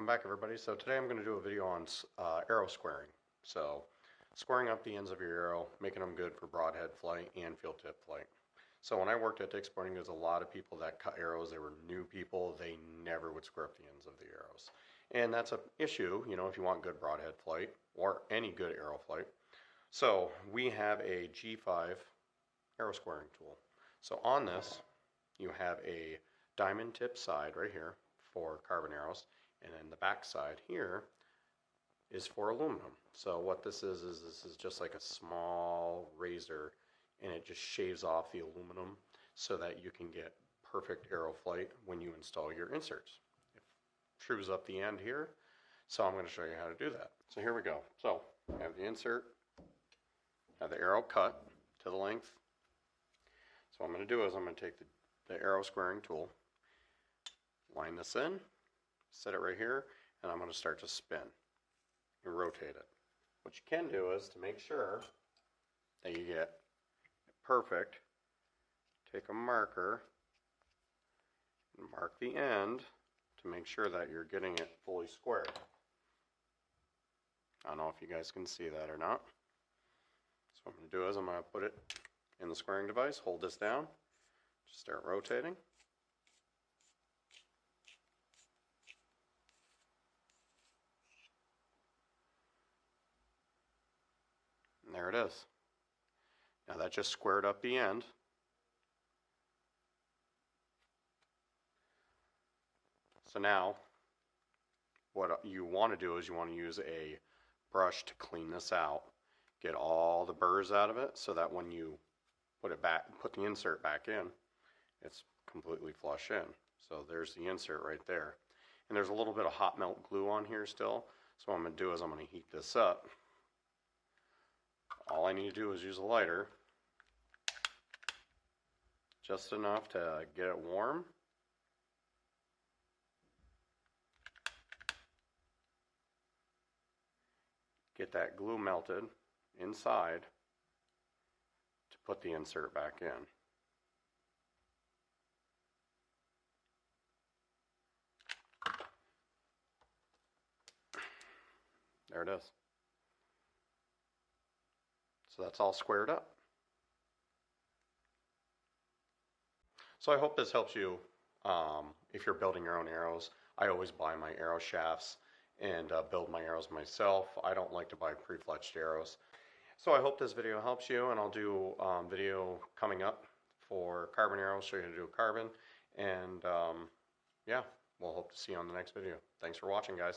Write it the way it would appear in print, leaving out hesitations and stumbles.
back everybody. So today I'm going to do a video on arrow squaring. So squaring up the ends of your arrow, making them good for broadhead flight and field tip flight. So when I worked at Dick's Sporting, there's a lot of people that cut arrows. They were new people. They never would square up the ends of the arrows. And that's an issue, you know, if you want good broadhead flight or any good arrow flight. So we have a G5 arrow squaring tool. So on this, you have a diamond tip side right here for carbon arrows, and then the back side here is for aluminum. So what this is this is just like a small razor, and it just shaves off the aluminum so that you can get perfect arrow flight when you install your inserts. It trues up the end here, so I'm going to show you how to do that. So here we go. So I have the insert, have the arrow cut to the length. So what I'm going to do is I'm going to take the arrow squaring tool, line this in, set it right here, and I'm going to start to spin and rotate it. What you can do is, to make sure that you get it perfect, take a marker and mark the end to make sure that you're getting it fully squared. I don't know if you guys can see that or not. So what I'm going to do is I'm going to put it in the squaring device, hold this down, just start rotating. And there it is. Now that just squared up the end. So now what you want to do is you want to use a brush to clean this out. Get all the burrs out of it so that when you put it back, put the insert back in, it's completely flush in. So there's the insert right there. And there's a little bit of hot melt glue on here still. So what I'm going to do is I'm going to heat this up. All I need to do is use a lighter, just enough to get it warm. Get that glue melted inside to put the insert back in. There it is. So that's all squared up. So I hope this helps you if you're building your own arrows. I always buy my arrow shafts and build my arrows myself. I don't like to buy pre-fletched arrows. So I hope this video helps you, and I'll do video coming up for carbon arrows, show you how to do carbon, and yeah, we'll hope to see you on the next video. Thanks for watching, guys.